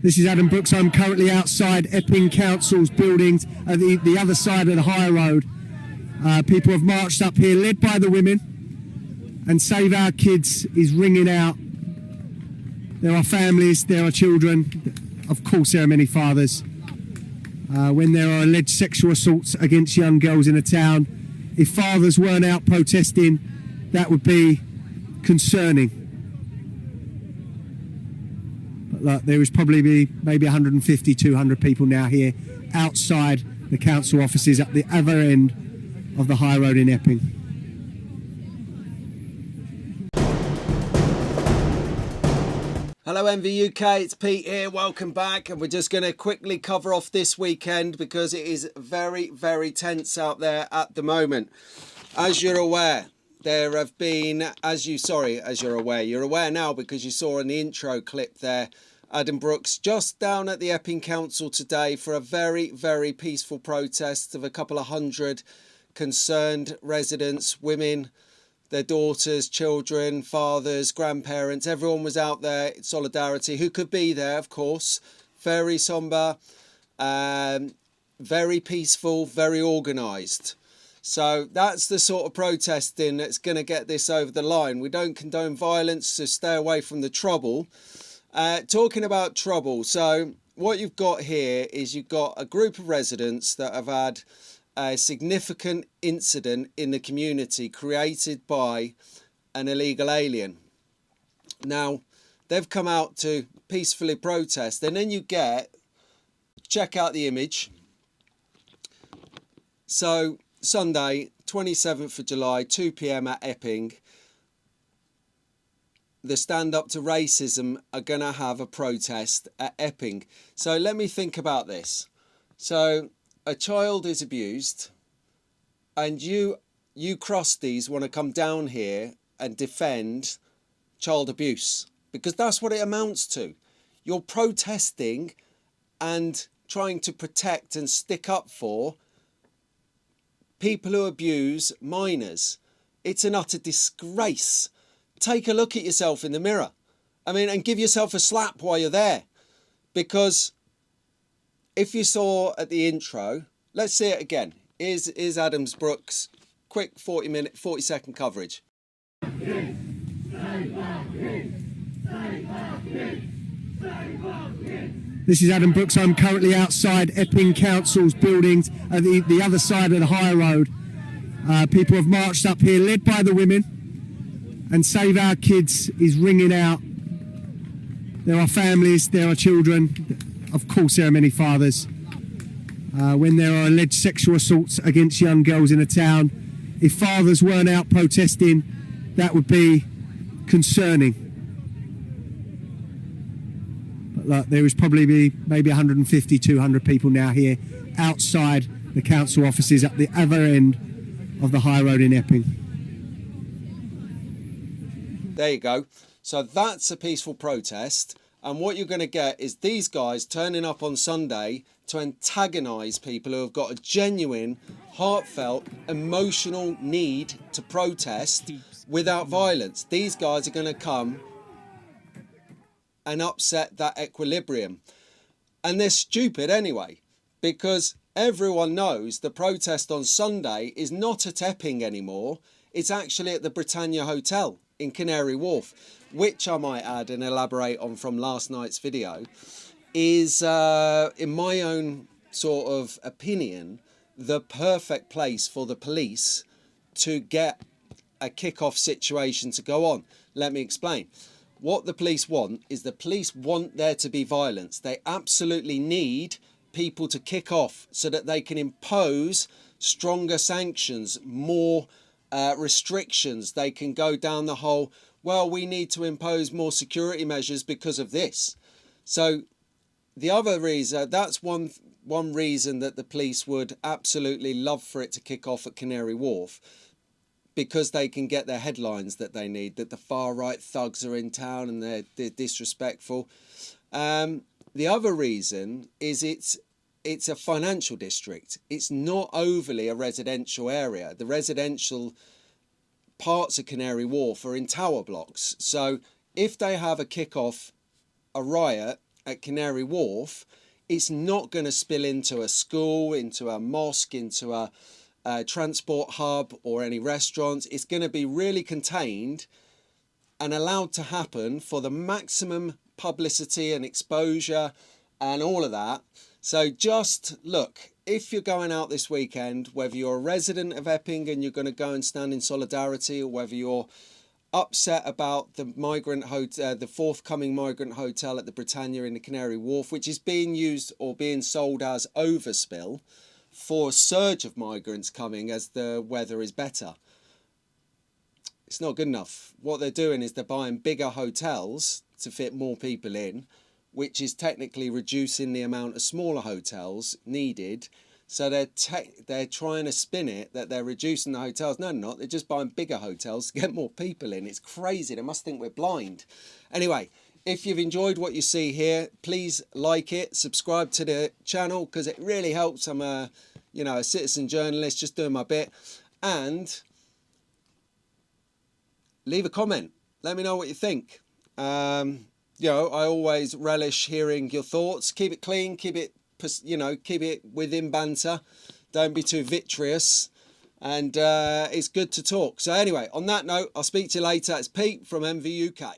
This is Adam Brooks. I'm currently outside Epping Council's buildings at the other side of the high road. People have marched up here, led by the women, and Save Our Kids is ringing out. There are families, there are children, of course there are many fathers. When there are alleged sexual assaults against young girls in a town, if fathers weren't out protesting, that would be concerning. But look, there is probably maybe 150, 200 people now here outside the council offices at the other end of the high road in Epping. Hello MV UK, it's Pete here, welcome back, and we're just going to quickly cover off this weekend because it is very, very tense out there at the moment. As you're aware, there have been, you're aware now because you saw in the intro clip there, Adam Brooks just down at the Epping Council today for a very, very peaceful protest of a couple of hundred concerned residents, women, their daughters, children, fathers, grandparents, everyone was out there in solidarity, who could be there, of course. Very sombre, very peaceful, very organised. So that's the sort of protesting that's going to get this over the line. We don't condone violence, so stay away from the trouble. Talking about trouble, so what you've got here is you've got a group of residents that have had a significant incident in the community created by an illegal alien. Now, they've come out to peacefully protest, and then you get, check out the image. So, Sunday, 27th of July, 2 PM at Epping, the Stand Up to Racism are going to have a protest at Epping. So let me think about this. So a child is abused and you crusties want to come down here and defend child abuse, because that's what it amounts to. You're protesting and trying to protect and stick up for people who abuse minors. It's an utter disgrace. Take a look at yourself in the mirror. I mean, and give yourself a slap while you're there. Because if you saw at the intro, let's see it again. Here's Adam Brooks' quick 40-second coverage. This is Adam Brooks. I'm currently outside Epping Council's buildings at the other side of the high road. People have marched up here, led by the women, and Save Our Kids is ringing out. There are families, there are children, of course there are many fathers. When there are alleged sexual assaults against young girls in a town, if fathers weren't out protesting, that would be concerning. But look, there is probably maybe 150, 200 people now here outside the council offices at the other end of the high road in Epping. There you go. So that's a peaceful protest. And what you're going to get is these guys turning up on Sunday to antagonise people who have got a genuine, heartfelt, emotional need to protest without violence. These guys are going to come and upset that equilibrium. And they're stupid anyway, because everyone knows the protest on Sunday is not at Epping anymore. It's actually at the Britannia Hotel in Canary Wharf, which I might add and elaborate on from last night's video, is, in my own sort of opinion, the perfect place for the police to get a kick-off situation to go on. Let me explain. What the police want is the police want there to be violence. They absolutely need people to kick off so that they can impose stronger sanctions, more restrictions. They can go down the whole, well, we need to impose more security measures because of this. So the other reason, that's one reason that the police would absolutely love for it to kick off at Canary Wharf, because they can get their headlines that they need, that the far right thugs are in town and they're disrespectful. The other reason is it's a financial district. It's not overly a residential area. The residential parts of Canary Wharf are in tower blocks. So if they have a riot at Canary Wharf, it's not going to spill into a school, into a mosque, into a transport hub or any restaurants. It's going to be really contained and allowed to happen for the maximum publicity and exposure and all of that. So just look, if you're going out this weekend, whether you're a resident of Epping and you're going to go and stand in solidarity, or whether you're upset about the migrant hotel, the forthcoming migrant hotel at the Britannia in the Canary Wharf, which is being used or being sold as overspill for a surge of migrants coming as the weather is better. It's not good enough. What they're doing is they're buying bigger hotels to fit more people in, which is technically reducing the amount of smaller hotels needed. So they're trying to spin it that they're reducing the hotels. No, they're not. They're just buying bigger hotels to get more people in. It's crazy. They must think we're blind. Anyway, if you've enjoyed what you see here, please like it, subscribe to the channel, because it really helps. I'm a citizen journalist, just doing my bit. And leave a comment. Let me know what you think. I always relish hearing your thoughts. Keep it clean, keep it within banter. Don't be too vitreous. And it's good to talk. So anyway, on that note, I'll speak to you later. It's Pete from MV UK.